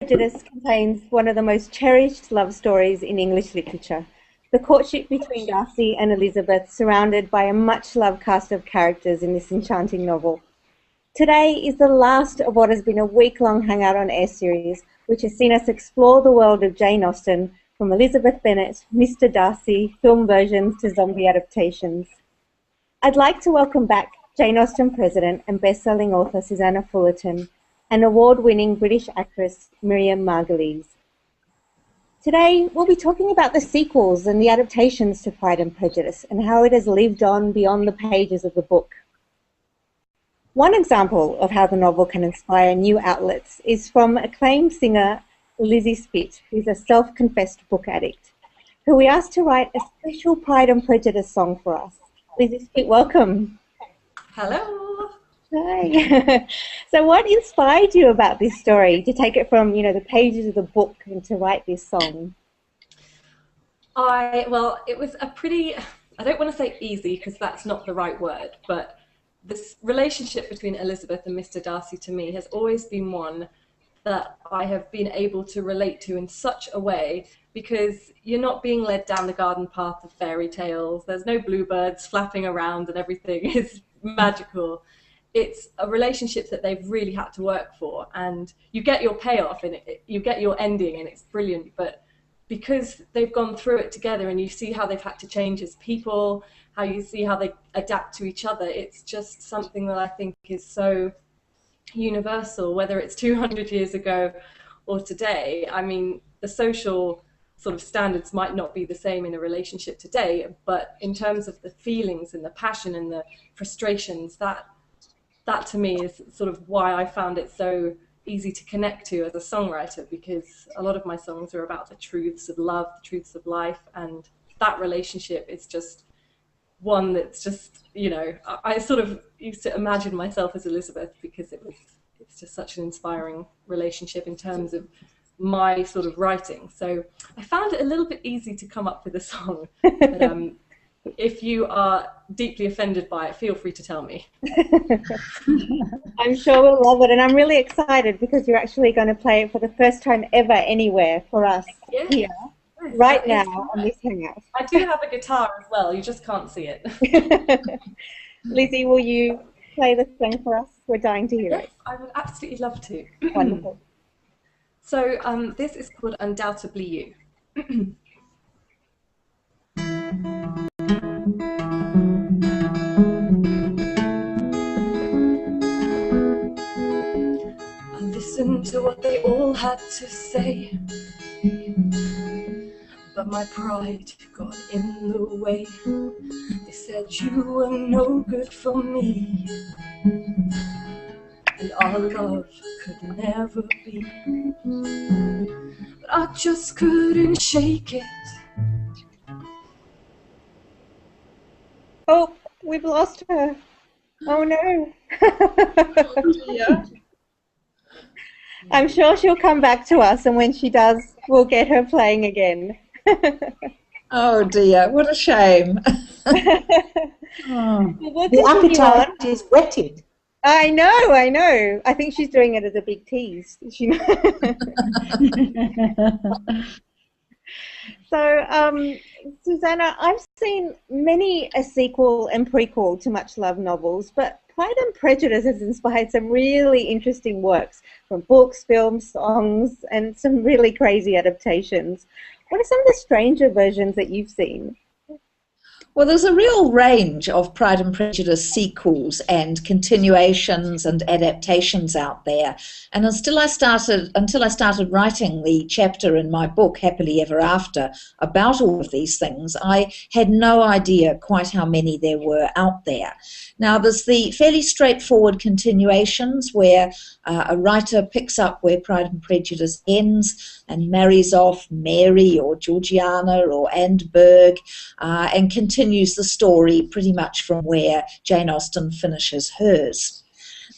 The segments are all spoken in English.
Prejudice contains one of the most cherished love stories in English literature. The courtship between Darcy and Elizabeth, surrounded by a much-loved cast of characters in this enchanting novel. Today is the last of what has been a week-long Hangout on Air series, which has seen us explore the world of Jane Austen, from Elizabeth Bennet, Mr. Darcy, film versions to zombie adaptations. I'd like to welcome back Jane Austen president and best-selling author Susannah Fullerton, and award-winning British actress Miriam Margolyes. Today, we'll be talking about the sequels and the adaptations to Pride and Prejudice and how it has lived on beyond the pages of the book. One example of how the novel can inspire new outlets is from acclaimed singer Lizzyspit, who's a self-confessed book addict, who we asked to write a special Pride and Prejudice song for us. Lizzyspit, welcome. Hello. Hi. So what inspired you about this story to take it from, the pages of the book and to write this song? Well, it was a pretty, I don't want to say easy because that's not the right word, but this relationship between Elizabeth and Mr. Darcy to me has always been one that I have been able to relate to in such a way, because you're not being led down the garden path of fairy tales. There's no bluebirds flapping around and everything is magical. It's a relationship that they've really had to work for, and you get your payoff and you get your ending and it's brilliant, but because they've gone through it together and you see how they've had to change as people, how you see how they adapt to each other, it's just something that I think is so universal, whether it's 200 years ago or today. I mean, the social sort of standards might not be the same in a relationship today, but in terms of the feelings and the passion and the frustrations, that to me is sort of why I found it so easy to connect to as a songwriter, because a lot of my songs are about the truths of love, the truths of life, and that relationship is just one that's just, I sort of used to imagine myself as Elizabeth, because it's just such an inspiring relationship in terms of my sort of writing. So I found it a little bit easy to come up with a song. But, if you are deeply offended by it, feel free to tell me. I'm sure we'll love it, and I'm really excited because you're actually going to play it for the first time ever anywhere for us here, right now on this Hangout. I do have a guitar as well, you just can't see it. Lizzie, will you play the song for us? We're dying to hear it. I would absolutely love to. Wonderful. So this is called Undoubtedly You. Listened to what they all had to say, but my pride got in the way. They said you were no good for me, and our love could never be. But I just couldn't shake it. Oh, we've lost her. Oh no. Yeah. I'm sure she'll come back to us, and when she does, we'll get her playing again. Oh dear, what a shame. We'll the appetite is whetted. I know. I think she's doing it as a big tease. So, Susannah, I've seen many a sequel and prequel to much-loved novels, but Pride and Prejudice has inspired some really interesting works, from books, films, songs, and some really crazy adaptations. What are some of the stranger versions that you've seen? Well, there's a real range of Pride and Prejudice sequels and continuations and adaptations out there. And until I started writing the chapter in my book, Happily Ever After, about all of these things, I had no idea quite how many there were out there. Now, there's the fairly straightforward continuations where a writer picks up where Pride and Prejudice ends and marries off Mary or Georgiana or Anne Berg and continues the story pretty much from where Jane Austen finishes hers.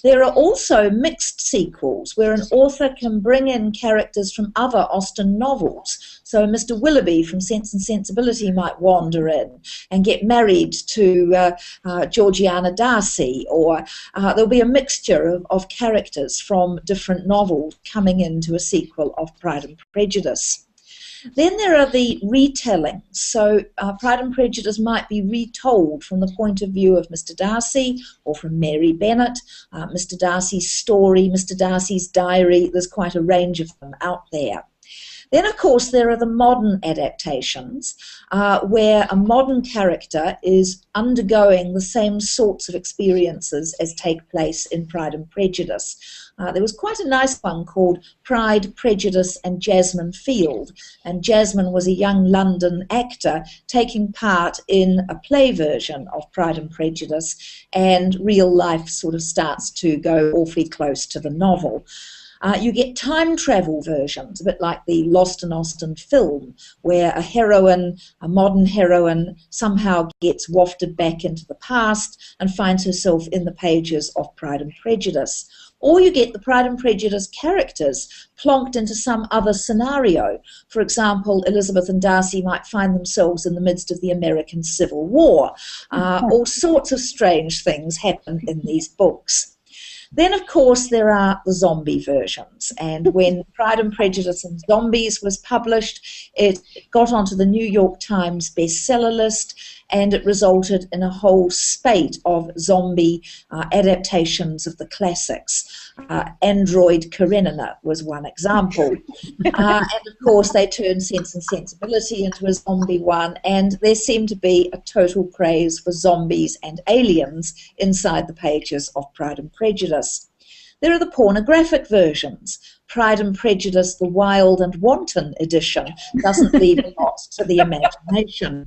There are also mixed sequels where an author can bring in characters from other Austen novels. So Mr. Willoughby from Sense and Sensibility might wander in and get married to Georgiana Darcy, or there'll be a mixture of characters from different novels coming into a sequel of Pride and Prejudice. Then there are the retellings. So Pride and Prejudice might be retold from the point of view of Mr. Darcy or from Mary Bennet, Mr. Darcy's story, Mr. Darcy's diary. There's quite a range of them out there. Then, of course, there are the modern adaptations where a modern character is undergoing the same sorts of experiences as take place in Pride and Prejudice. There was quite a nice one called Pride, Prejudice and Jasmine Field, and Jasmine was a young London actor taking part in a play version of Pride and Prejudice, and real life sort of starts to go awfully close to the novel. You get time travel versions, a bit like the Lost in Austen film, where a heroine, a modern heroine, somehow gets wafted back into the past and finds herself in the pages of Pride and Prejudice. Or you get the Pride and Prejudice characters plonked into some other scenario. For example, Elizabeth and Darcy might find themselves in the midst of the American Civil War. All sorts of strange things happen in these books. Then, of course, there are the zombie versions. And when Pride and Prejudice and Zombies was published, it got onto the New York Times bestseller list, and it resulted in a whole spate of zombie adaptations of the classics. Android Karenina was one example. And, of course, they turned Sense and Sensibility into a zombie one, and there seemed to be a total craze for zombies and aliens inside the pages of Pride and Prejudice. There are the pornographic versions. Pride and Prejudice, the Wild and Wanton edition, doesn't leave a lot to the imagination.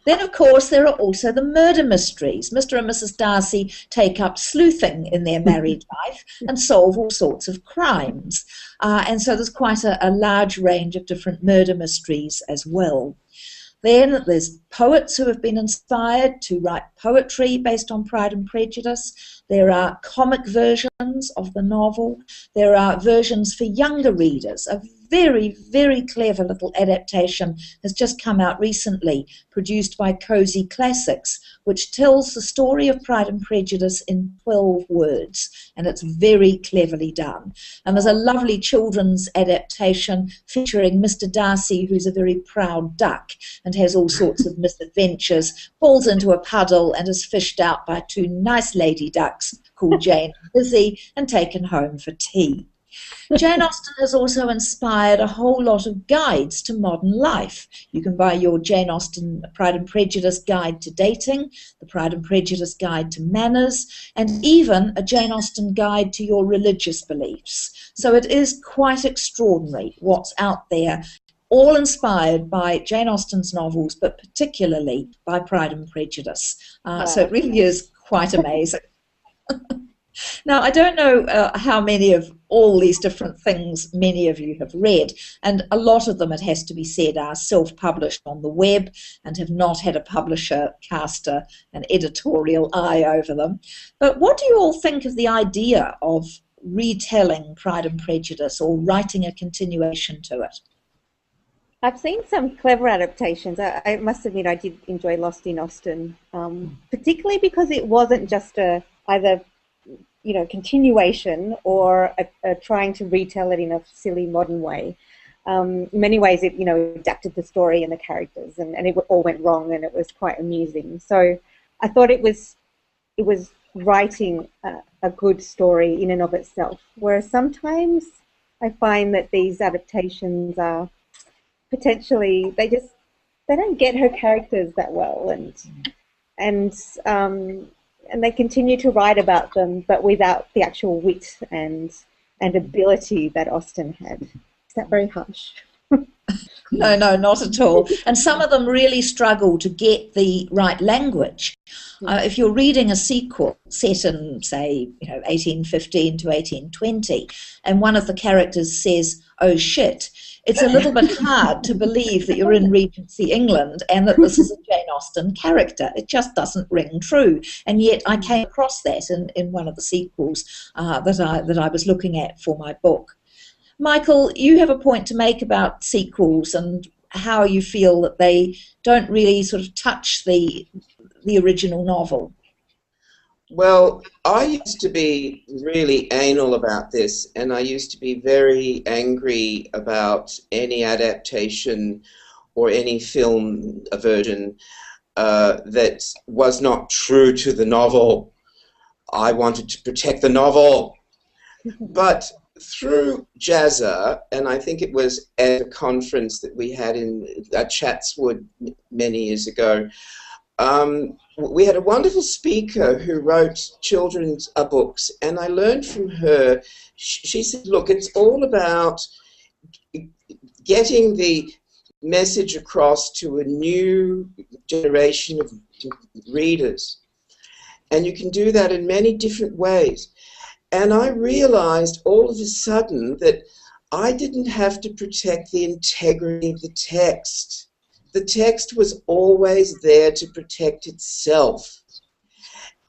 Then, of course, there are also the murder mysteries. Mr. and Mrs. Darcy take up sleuthing in their married life and solve all sorts of crimes. And so there's quite a large range of different murder mysteries as well. Then there's poets who have been inspired to write poetry based on Pride and Prejudice. There are comic versions of the novel. There are versions for younger readers. A very, very clever little adaptation has just come out recently, produced by Cozy Classics, which tells the story of Pride and Prejudice in 12 words, and it's very cleverly done. And there's a lovely children's adaptation featuring Mr. Darcy, who's a very proud duck and has all sorts of misadventures, falls into a puddle and is fished out by two nice lady ducks called Jane and Lizzie and taken home for tea. Jane Austen has also inspired a whole lot of guides to modern life. You can buy your Jane Austen Pride and Prejudice guide to dating, the Pride and Prejudice guide to manners, and even a Jane Austen guide to your religious beliefs. So it is quite extraordinary what's out there, all inspired by Jane Austen's novels, but particularly by Pride and Prejudice. So it really is quite amazing. Now, I don't know how many of all these different things many of you have read, and a lot of them, it has to be said, are self-published on the web and have not had a publisher cast an editorial eye over them. But what do you all think of the idea of retelling Pride and Prejudice or writing a continuation to it? I've seen some clever adaptations. I must admit I did enjoy Lost in Austen, particularly because it wasn't just either continuation or a trying to retell it in a silly modern way. In many ways, it adapted the story and the characters, and it all went wrong, and it was quite amusing. So I thought it was writing a good story in and of itself. Whereas sometimes I find that these adaptations are potentially they don't get her characters that well, and they continue to write about them, but without the actual wit and ability that Austen had. Is that very harsh? No, no, not at all. And some of them really struggle to get the right language. If you're reading a sequel set in, say, 1815 to 1820, and one of the characters says, "Oh shit," it's a little bit hard to believe that you're in Regency England and that this is a Jane Austen character. It just doesn't ring true. And yet I came across that in one of the sequels that I was looking at for my book. Michael, you have a point to make about sequels and how you feel that they don't really sort of touch the original novel. Well, I used to be really anal about this, and I used to be very angry about any adaptation or any film version that was not true to the novel. I wanted to protect the novel. But through Jazza, and I think it was at a conference that we had in Chatswood many years ago, we had a wonderful speaker who wrote children's books, and I learned from her. She said, look, it's all about getting the message across to a new generation of readers, and you can do that in many different ways. And I realized all of a sudden that I didn't have to protect the integrity of the text. The text was always there to protect itself.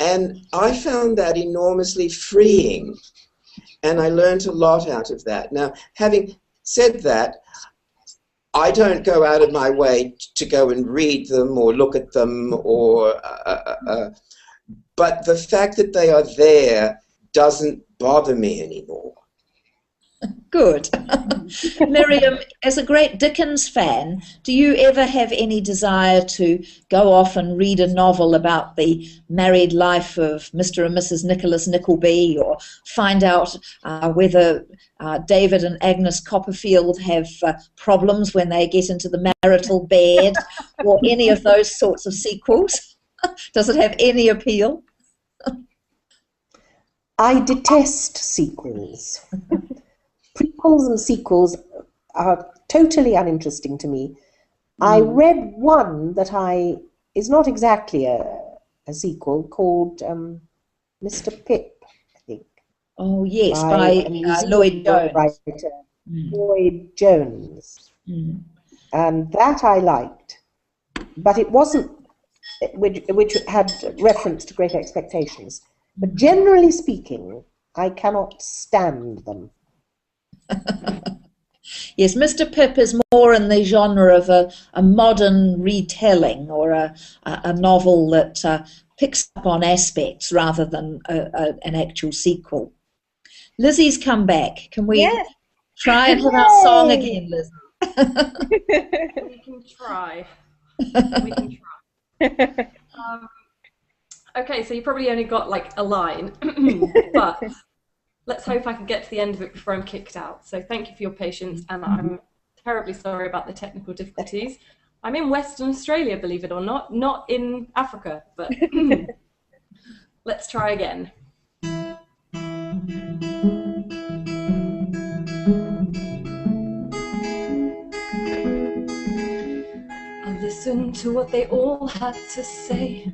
And I found that enormously freeing, and I learned a lot out of that. Now, having said that, I don't go out of my way to go and read them or look at them, but the fact that they are there doesn't bother me anymore. Good. Miriam, as a great Dickens fan, do you ever have any desire to go off and read a novel about the married life of Mr. and Mrs. Nicholas Nickleby, or find out whether David and Agnes Copperfield have problems when they get into the marital bed, or any of those sorts of sequels? Does it have any appeal? I detest sequels. Prequels and sequels are totally uninteresting to me. I read one that is not exactly a sequel, called Mr. Pip, I think. Oh yes, by Lloyd Jones. Writer, Lloyd Jones. And that I liked, but it wasn't, which had reference to Great Expectations. But generally speaking, I cannot stand them. Yes, Mr. Pip is more in the genre of a modern retelling, or a novel that picks up on aspects rather than an actual sequel. Lizzie's come back. Can we try and hit our song again, Lizzie? We can try. We can try. Okay, so you probably only got like a line, but let's hope I can get to the end of it before I'm kicked out. So thank you for your patience, and I'm terribly sorry about the technical difficulties. I'm in Western Australia, believe it or not in Africa, but let's try again. I listened to what they all had to say.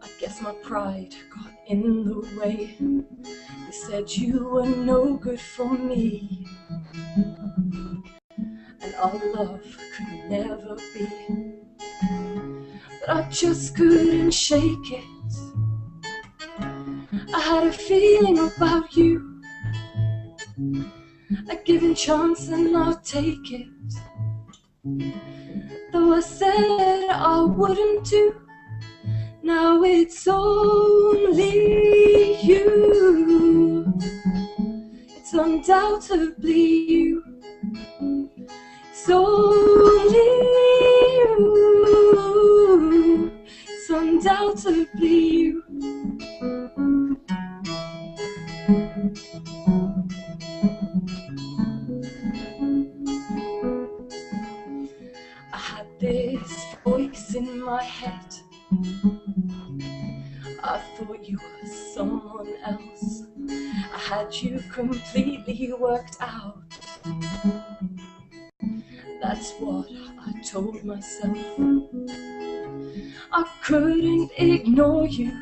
I guess my pride got in the way. They said you were no good for me, and our love could never be. But I just couldn't shake it. I had a feeling about you, a given chance and I'll take it. Though I said I wouldn't do, now it's only you. It's undoubtedly you. It's only you. It's undoubtedly you. I had this voice in my head. I thought you were someone else. I had you completely worked out. That's what I told myself. I couldn't ignore you.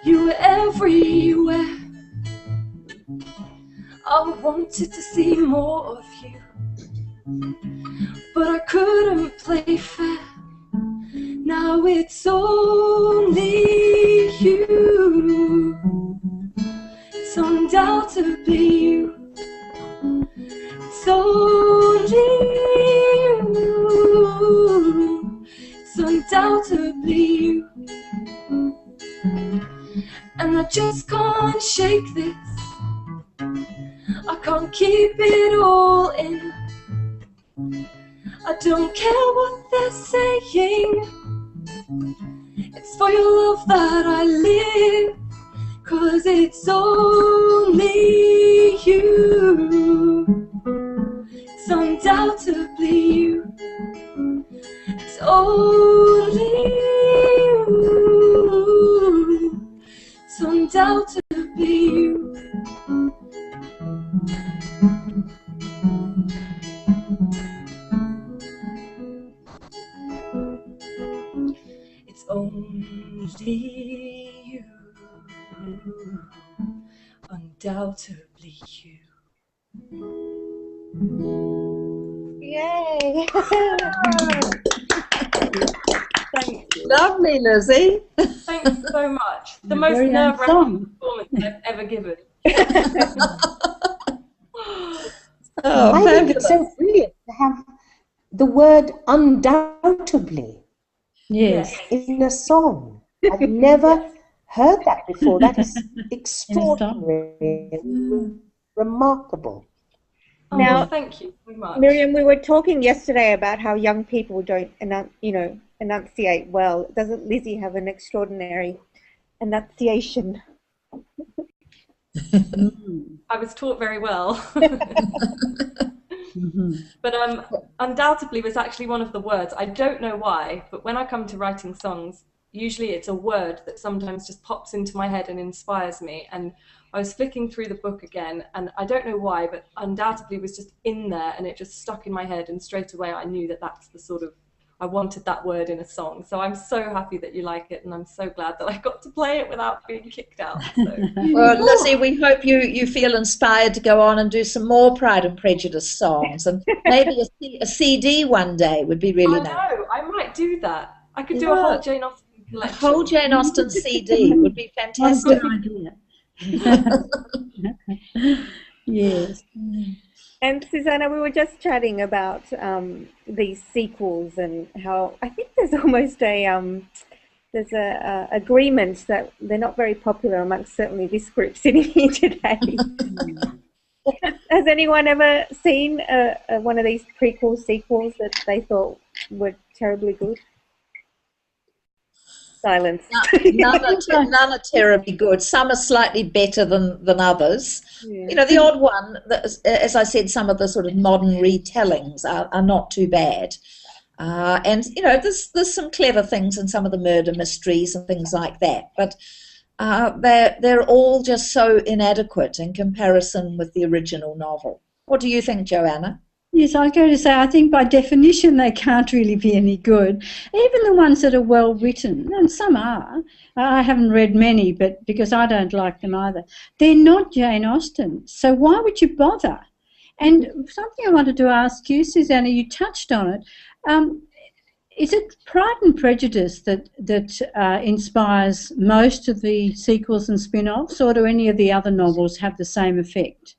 You were everywhere. I wanted to see more of you, but I couldn't play fair. Now it's only you. It's undoubtedly you. It's only you. It's undoubtedly you. And I just can't shake this. I can't keep it all in. I don't care what they're saying. It's for your love that I live. 'Cause it's only you. It's undoubtedly you. It's only you. It's undoubtedly you. It's only you. Undoubtedly you. Yay! Thanks. Lovely, Lizzie. Thanks so much. The most Very nerve-wracking performance I've ever given. Oh, I think fabulous. it's so brilliant to have the word undoubtedly Yes. in a song. I've never heard that before. That is extraordinary and remarkable. Oh, Now- thank you so much. Miriam, we were talking yesterday about how young people don't enunciate well. Doesn't Lizzie have an extraordinary enunciation? I was taught very well. But undoubtedly was actually one of the words. I don't know why, but when I come to writing songs, usually it's a word that sometimes just pops into my head and inspires me. And I was flicking through the book again, and I don't know why, but undoubtedly was just in there, and it just stuck in my head, and straight away I knew that that's the sort of, I wanted that word in a song. So I'm so happy that you like it, and I'm so glad that I got to play it without being kicked out. So. Well, Lizzie, we hope you feel inspired to go on and do some more Pride and Prejudice songs, and maybe a CD one day would be really I nice. know, I might do that. I could do a whole Jane Austen A collection. whole Jane Austen CD would be What a fantastic. good idea. Yes. And Susannah, we were just chatting about these sequels and how I think there's almost a agreement that they're not very popular amongst certainly this group sitting here today. Has anyone ever seen one of these prequel sequels that they thought were terribly good? Silence. None are terribly good. Some are slightly better than others. Yeah. You know, the odd one, as I said, some of the sort of modern retellings are not too bad. And, you know, there's some clever things in some of the murder mysteries and things like that. But they're all just so inadequate in comparison with the original novel. What do you think, Joanna? Yes, I was going to say, I think by definition they can't really be any good. Even the ones that are well written, and some are. I haven't read many, but because I don't like them either. They're not Jane Austen, so why would you bother? And something I wanted to ask you, Susannah, you touched on it. Is it Pride and Prejudice that inspires most of the sequels and spin-offs, or do any of the other novels have the same effect?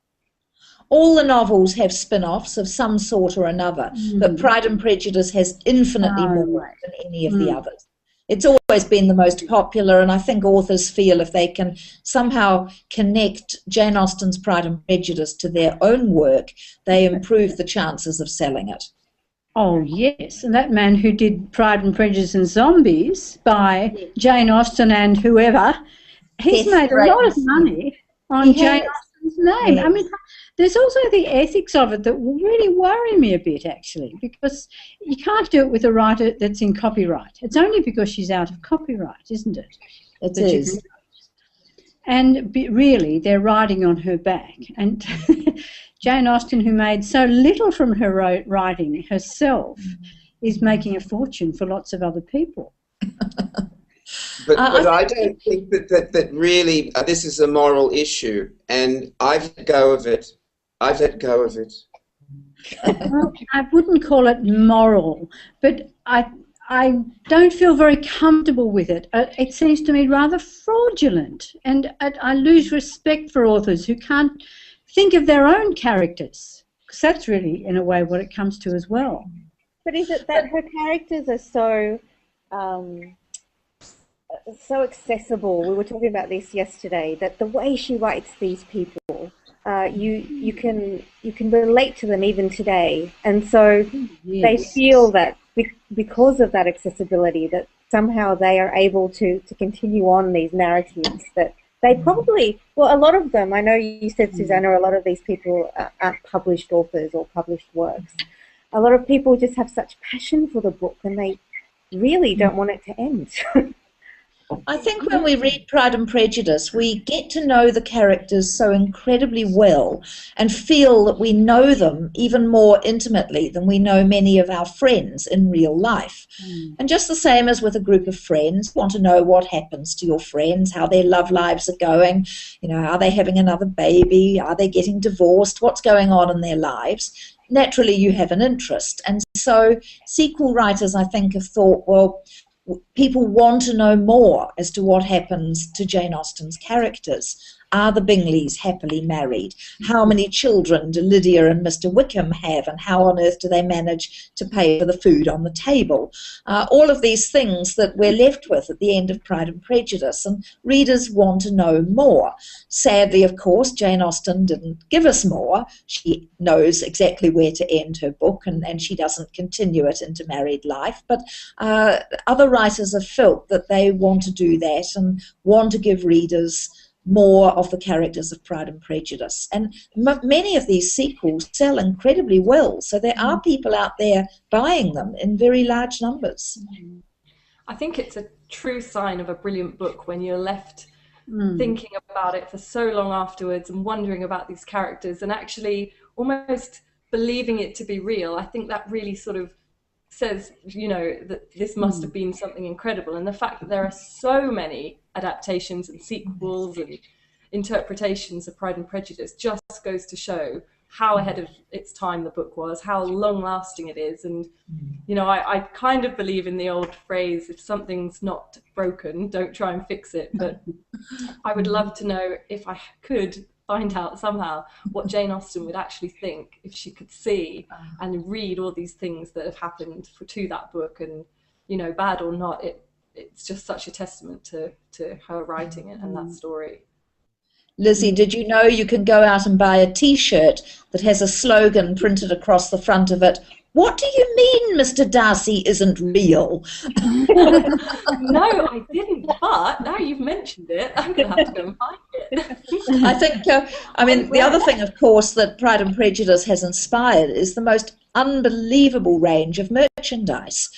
All the novels have spin-offs of some sort or another, but Pride and Prejudice has infinitely more than any of the others. It's always been the most popular, and I think authors feel if they can somehow connect Jane Austen's Pride and Prejudice to their own work, they improve the chances of selling it. Oh, yes, and that man who did Pride and Prejudice and Zombies by Jane Austen and whoever, he's Yes, made a lot of money on Jane Austen's name. Yes. I mean, there's also the ethics of it that really worry me a bit, actually, because you can't do it with a writer that's in copyright. It's only because she's out of copyright, isn't it? It that you is. can- And really, they're riding on her back. And Jane Austen, who made so little from her writing herself, is making a fortune for lots of other people. But I don't think that really this is a moral issue, and I've let go of it. I've let go of it. Well, I wouldn't call it moral, but I don't feel very comfortable with it. It seems to me rather fraudulent, and I lose respect for authors who can't think of their own characters, because that's really, in a way, what it comes to as well. But is it that her characters are so so accessible? We were talking about this yesterday, that the way she writes these people, you can relate to them even today, and so they feel that because of that accessibility, that somehow they are able to continue on these narratives that they probably, well, a lot of them, I know you said, Susannah, a lot of these people aren't published authors or published works. A lot of people just have such passion for the book, and they really don't want it to end. I think when we read Pride and Prejudice, we get to know the characters so incredibly well and feel that we know them even more intimately than we know many of our friends in real life. And just the same as with a group of friends, want to know what happens to your friends, how their love lives are going, you know, are they having another baby, are they getting divorced, what's going on in their lives. Naturally, you have an interest. And so sequel writers, I think, have thought, well, people want to know more as to what happens to Jane Austen's characters. Are the Bingleys happily married? How many children do Lydia and Mr. Wickham have, and how on earth do they manage to pay for the food on the table? All of these things that we're left with at the end of Pride and Prejudice, and readers want to know more. Sadly, of course, Jane Austen didn't give us more. She knows exactly where to end her book, and she doesn't continue it into married life. But other writers have felt that they want to do that and want to give readers more of the characters of Pride and Prejudice. And many of these sequels sell incredibly well, so there are people out there buying them in very large numbers. I think it's a true sign of a brilliant book when you're left thinking about it for so long afterwards and wondering about these characters and actually almost believing it to be real. I think that really sort of says, you know, that this must have been something incredible. And the fact that there are so many adaptations and sequels and interpretations of Pride and Prejudice just goes to show how ahead of its time the book was, how long-lasting it is. And, you know, I kind of believe in the old phrase, if something's not broken, don't try and fix it. But I would love to know, if I could find out somehow, what Jane Austen would actually think if she could see and read all these things that have happened to that book. And, you know, bad or not, it's just such a testament to her writing and that story. Lizzie, did you know you can go out and buy a T-shirt that has a slogan printed across the front of it? What do you mean Mr. Darcy isn't real? No, I didn't, but now you've mentioned it, I'm going to have to go and find it. I think, I mean, the other thing, of course, that Pride and Prejudice has inspired is the most unbelievable range of merchandise,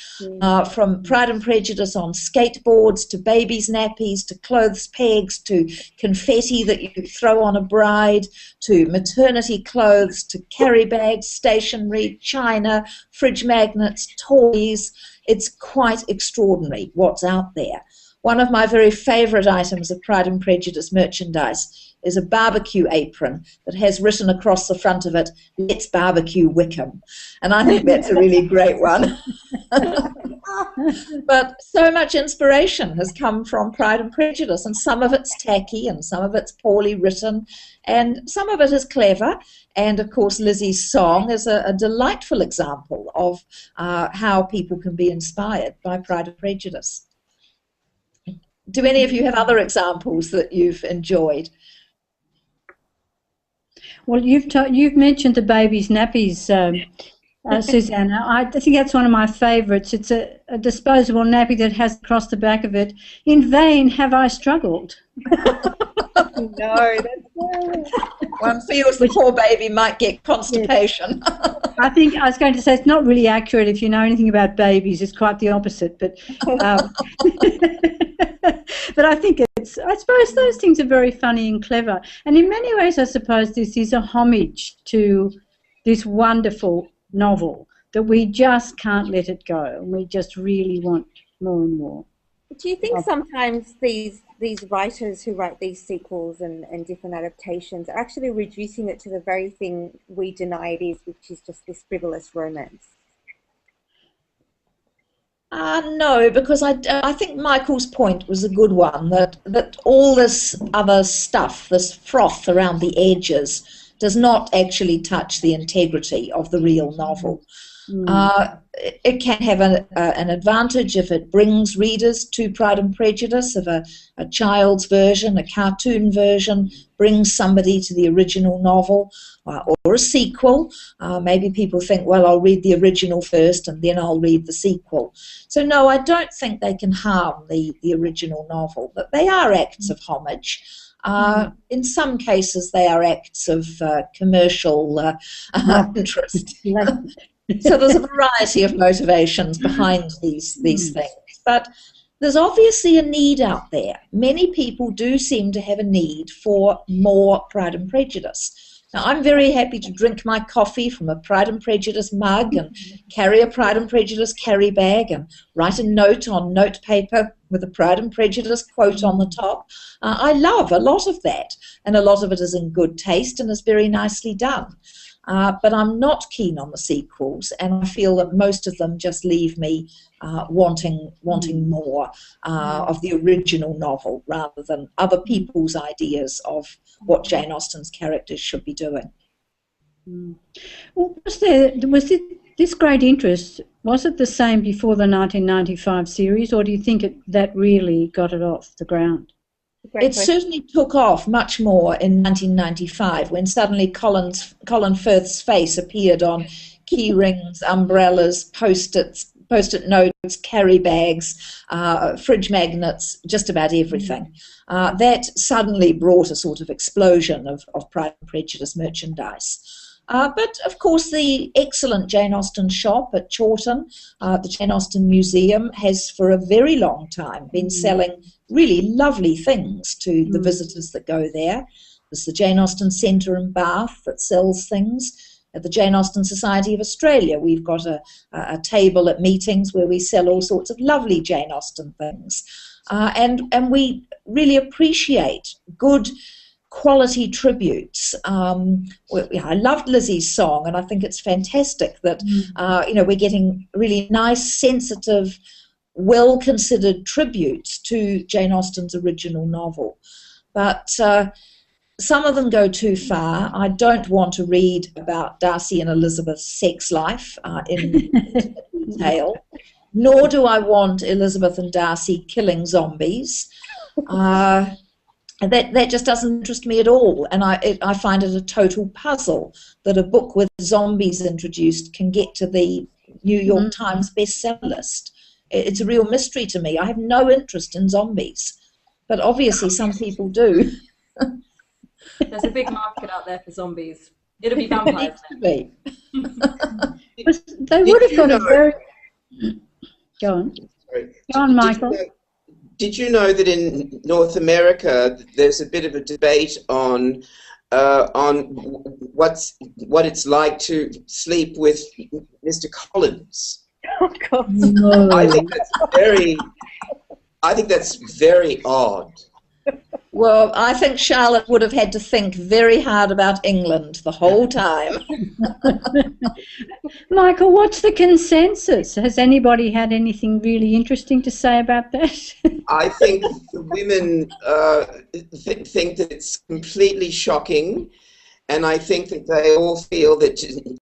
from Pride and Prejudice on skateboards to babies' nappies to clothes pegs to confetti that you throw on a bride to maternity clothes to carry bags, stationery, china, fridge magnets, toys. It's quite extraordinary what's out there. One of my very favourite items of Pride and Prejudice merchandise is a barbecue apron that has written across the front of it, "Let's barbecue Wickham." And I think that's a really great one. But so much inspiration has come from Pride and Prejudice, and some of it's tacky and some of it's poorly written and some of it is clever. And of course Lizzie's song is a delightful example of how people can be inspired by Pride and Prejudice. Do any of you have other examples that you've enjoyed? Well, you've mentioned the baby's nappies, Susannah. I think that's one of my favourites. It's a disposable nappy that has across the back of it, "In vain have I struggled." No, that's terrible. One feels the poor baby might get constipation. I think I was going to say it's not really accurate if you know anything about babies. It's quite the opposite. But But I think I suppose those things are very funny and clever. And in many ways, I suppose this is a homage to this wonderful novel that we just can't let it go. And we just really want more and more. Do you think sometimes these writers who write these sequels and different adaptations are actually reducing it to the very thing we deny it is, which is just this frivolous romance? No, because I think Michael's point was a good one, that all this other stuff, this froth around the edges, does not actually touch the integrity of the real novel. It can have an advantage if it brings readers to Pride and Prejudice, if a child's version, a cartoon version, brings somebody to the original novel, or a sequel. Maybe people think, well, I'll read the original first and then I'll read the sequel. So no, I don't think they can harm the original novel, but they are acts of homage. In some cases, they are acts of commercial interest. So there's a variety of motivations behind these things. But there's obviously a need out there. Many people do seem to have a need for more Pride and Prejudice. Now, I'm very happy to drink my coffee from a Pride and Prejudice mug and carry a Pride and Prejudice carry bag and write a note on note paper with a Pride and Prejudice quote on the top. I love a lot of that, and a lot of it is in good taste and is very nicely done. But I'm not keen on the sequels, and I feel that most of them just leave me wanting more of the original novel rather than other people's ideas of what Jane Austen's characters should be doing. Well, this great interest, was it the same before the 1995 series, or do you think that really got it off the ground? It certainly took off much more in 1995 when suddenly Colin Firth's face appeared on key rings, umbrellas, post-it notes, carry bags, fridge magnets, just about everything. That suddenly brought a sort of explosion of Pride and Prejudice merchandise. But, of course, the excellent Jane Austen shop at Chawton, the Jane Austen Museum, has for a very long time been selling really lovely things to the visitors that go there. There's the Jane Austen Centre in Bath that sells things. At the Jane Austen Society of Australia, we've got a table at meetings where we sell all sorts of lovely Jane Austen things. And we really appreciate good quality tributes. I loved Lizzie's song, and I think it's fantastic that we're getting really nice, sensitive, well-considered tributes to Jane Austen's original novel. But some of them go too far. I don't want to read about Darcy and Elizabeth's sex life in detail, nor do I want Elizabeth and Darcy killing zombies. That just doesn't interest me at all, and I find it a total puzzle that a book with zombies introduced can get to the New York Times bestseller list. It's a real mystery to me. I have no interest in zombies, but obviously some people do. There's a big market out there for zombies. It'll be vampires now. They would have got a very... Go on. Sorry. Go on, Michael. Did you know that in North America there's a bit of a debate on what it's like to sleep with Mr. Collins? Oh God! No. I think that's very odd. Well, I think Charlotte would have had to think very hard about England the whole time. Michael, what's the consensus? Has anybody had anything really interesting to say about that? I think the women think that it's completely shocking, and I think that they all feel that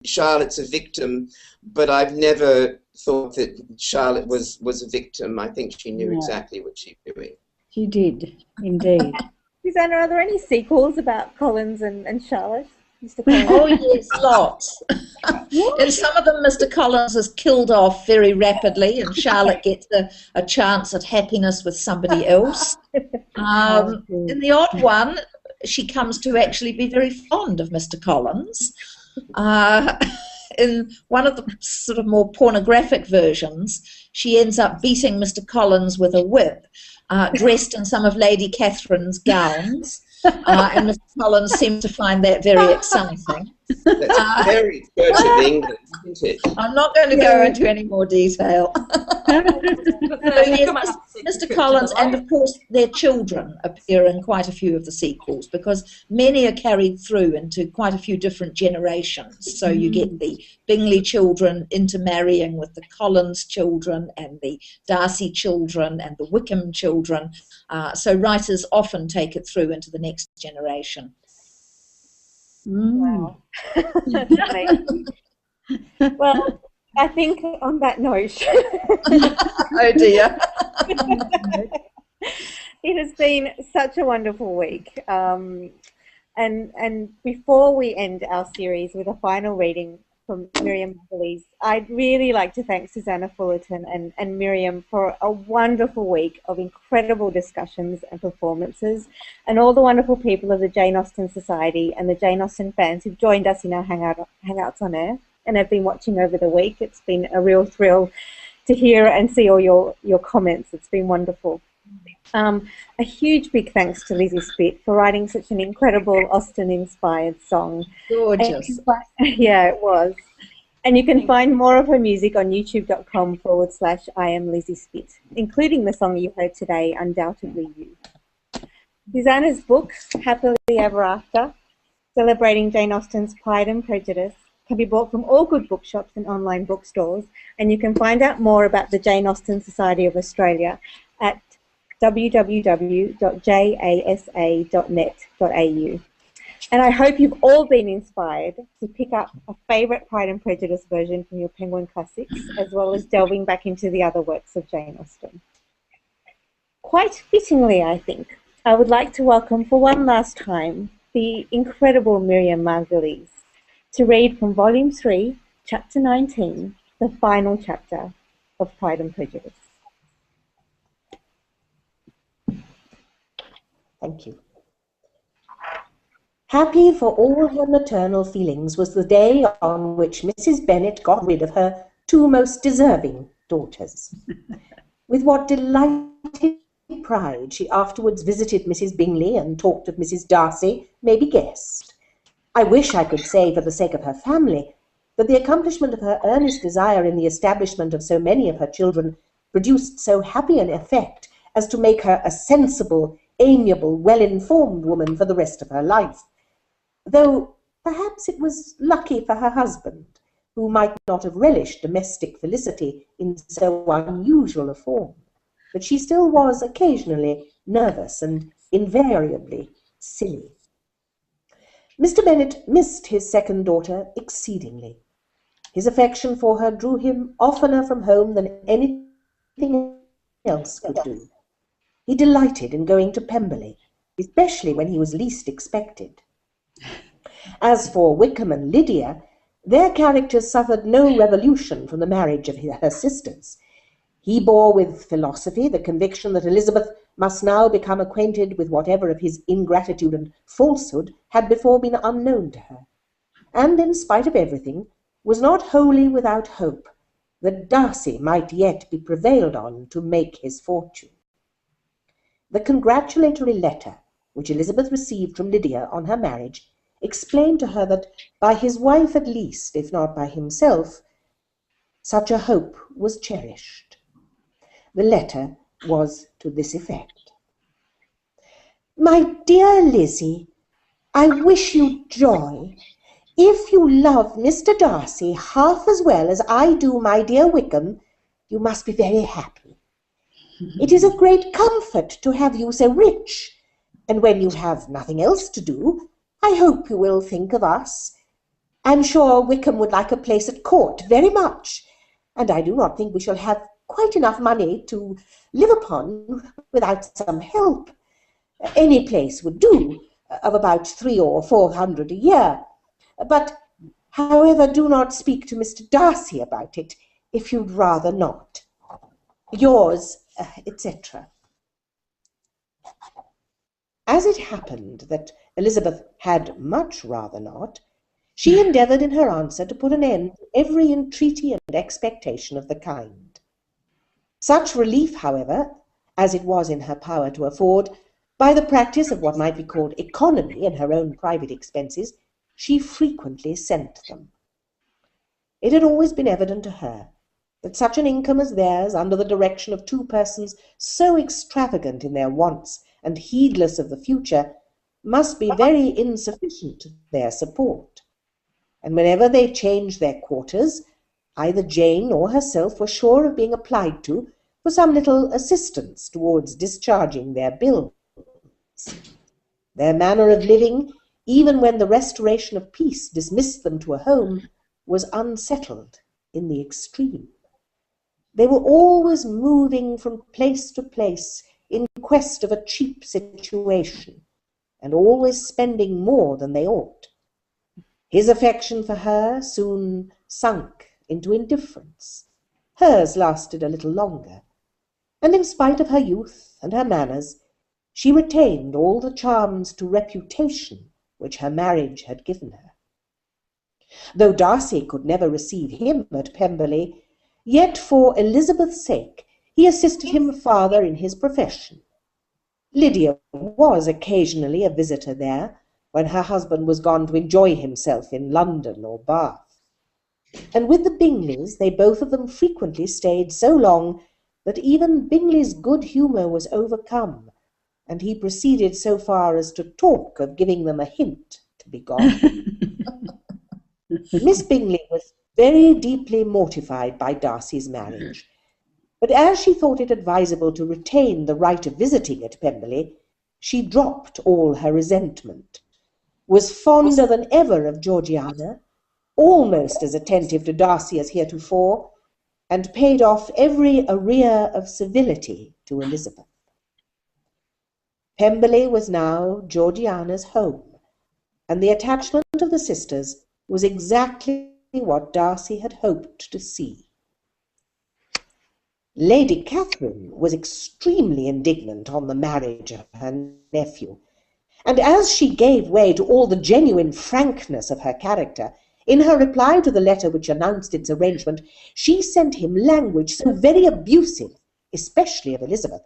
Charlotte's a victim, but I've never thought that Charlotte was a victim. I think she knew exactly what she was doing. She did, indeed. Susannah, are there any sequels about Collins and Charlotte? Mr. Collins? Oh yes, lots. In some of them, Mr. Collins is killed off very rapidly, and Charlotte gets a chance at happiness with somebody else. In the odd one, she comes to actually be very fond of Mr. Collins. in one of the sort of more pornographic versions, she ends up beating Mr. Collins with a whip, dressed in some of Lady Catherine's gowns, and Mr. Collins seemed to find that very exciting. That's very Church of England, isn't it? I'm not going to go into any more detail. Mr. Collins and, of course, their children appear in quite a few of the sequels because many are carried through into quite a few different generations. So you get the Bingley children intermarrying with the Collins children and the Darcy children and the Wickham children. So writers often take it through into the next generation. Wow. Amazing. Well, I think on that note, oh dear, it has been such a wonderful week. And before we end our series with a final reading from Miriam Margolyes, I'd really like to thank Susannah Fullerton and Miriam for a wonderful week of incredible discussions and performances, and all the wonderful people of the Jane Austen Society and the Jane Austen fans who've joined us in our Hangouts on air and have been watching over the week. It's been a real thrill to hear and see all your comments. It's been wonderful. A huge big thanks to Lizzyspit for writing such an incredible Austen-inspired song. gorgeous. Yeah, it was. And you can find more of her music on youtube.com/I am Lizzyspit, including the song you heard today, Undoubtedly You. Susannah's book, Happily Ever After, celebrating Jane Austen's Pride and Prejudice, can be bought from all good bookshops and online bookstores, and you can find out more about the Jane Austen Society of Australia at www.jasa.net.au. And I hope you've all been inspired to pick up a favourite Pride and Prejudice version from your Penguin Classics, as well as delving back into the other works of Jane Austen. Quite fittingly, I think, I would like to welcome for one last time the incredible Miriam Margolyes to read from Volume 3, Chapter 19, the final chapter of Pride and Prejudice. Thank you. Happy for all her maternal feelings was the day on which Mrs. Bennet got rid of her two most deserving daughters. With what delighted pride she afterwards visited Mrs. Bingley and talked of Mrs. Darcy may be guessed. I wish I could say, for the sake of her family, that the accomplishment of her earnest desire in the establishment of so many of her children produced so happy an effect as to make her a sensible, amiable, well-informed woman for the rest of her life, though perhaps it was lucky for her husband, who might not have relished domestic felicity in so unusual a form, but she still was occasionally nervous and invariably silly. Mr. Bennet missed his second daughter exceedingly. His affection for her drew him oftener from home than anything else could do. He delighted in going to Pemberley, especially when he was least expected. As for Wickham and Lydia, their characters suffered no revolution from the marriage of her sisters. He bore with philosophy the conviction that Elizabeth must now become acquainted with whatever of his ingratitude and falsehood had before been unknown to her, and in spite of everything was not wholly without hope that Darcy might yet be prevailed on to make his fortune. The congratulatory letter which Elizabeth received from Lydia on her marriage explained to her that by his wife at least, if not by himself, such a hope was cherished. The letter was to this effect: My dear Lizzie, I wish you joy. If you love Mr. Darcy half as well as I do my dear Wickham, you must be very happy. It is a great comfort to have you so rich, and when you have nothing else to do, I hope you will think of us. I'm sure Wickham would like a place at court very much, and I do not think we shall have quite enough money to live upon without some help. Any place would do, of about 300 or 400 a year. But, however, do not speak to Mr. Darcy about it, if you'd rather not. Yours, etc. As it happened that Elizabeth had much rather not, She endeavoured in her answer to put an end to every entreaty and expectation of the kind. Such relief, however, as it was in her power to afford, by the practice of what might be called economy in her own private expenses, she frequently sent them. It had always been evident to her that such an income as theirs, under the direction of two persons so extravagant in their wants and heedless of the future, must be very insufficient to their support. And whenever they changed their quarters, either Jane or herself were sure of being applied to for some little assistance towards discharging their bills. Their manner of living, even when the restoration of peace dismissed them to a home, was unsettled in the extreme. They were always moving from place to place in quest of a cheap situation, and always spending more than they ought. His affection for her soon sunk into indifference. Hers lasted a little longer, and in spite of her youth and her manners, she retained all the charms to reputation which her marriage had given her. Though Darcy could never receive him at Pemberley, yet for Elizabeth's sake he assisted him farther in his profession. Lydia was occasionally a visitor there, when her husband was gone to enjoy himself in London or Bath. And with the Bingleys they both of them frequently stayed so long that even Bingley's good humour was overcome, and he proceeded so far as to talk of giving them a hint to be gone. Miss Bingley was very deeply mortified by Darcy's marriage, but as she thought it advisable to retain the right of visiting at Pemberley, she dropped all her resentment, was fonder than ever of Georgiana, almost as attentive to Darcy as heretofore, and paid off every arrear of civility to Elizabeth. Pemberley was now Georgiana's home, and the attachment of the sisters was exactly what Darcy had hoped to see. Lady Catherine was extremely indignant on the marriage of her nephew, and as she gave way to all the genuine frankness of her character, in her reply to the letter which announced its arrangement, she sent him language so very abusive, especially of Elizabeth,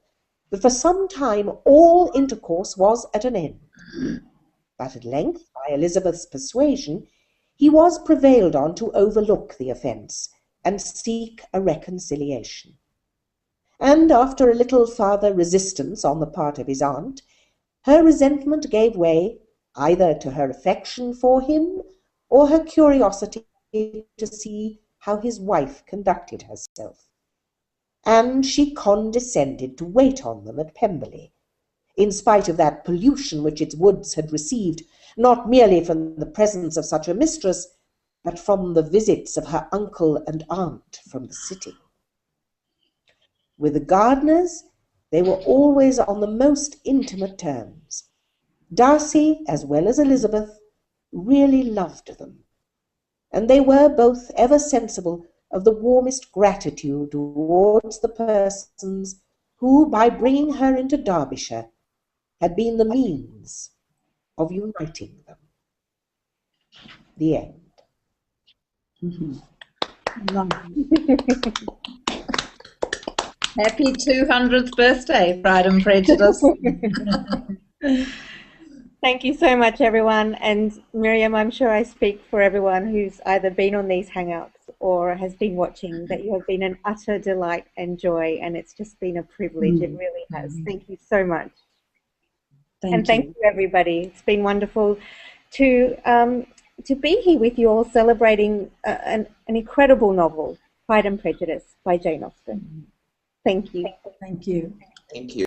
that for some time all intercourse was at an end. But at length, by Elizabeth's persuasion, he was prevailed on to overlook the offence and seek a reconciliation. And after a little farther resistance on the part of his aunt, her resentment gave way either to her affection for him or her curiosity to see how his wife conducted herself. And she condescended to wait on them at Pemberley, in spite of that pollution which its woods had received, not merely from the presence of such a mistress, but from the visits of her uncle and aunt from the city. With the Gardiners, they were always on the most intimate terms. Darcy, as well as Elizabeth, really loved them, and they were both ever sensible of the warmest gratitude towards the persons who, by bringing her into Derbyshire, had been the means of uniting them. The end. Happy 200th birthday, Pride and Prejudice. Thank you so much, everyone. And Miriam, I'm sure I speak for everyone who's either been on these Hangouts or has been watching, that you have been an utter delight and joy, and it's just been a privilege. It really has. Thank you so much. Thank you, everybody. It's been wonderful to be here with you all, celebrating an incredible novel, Pride and Prejudice by Jane Austen. Thank you. Thank you. Thank you.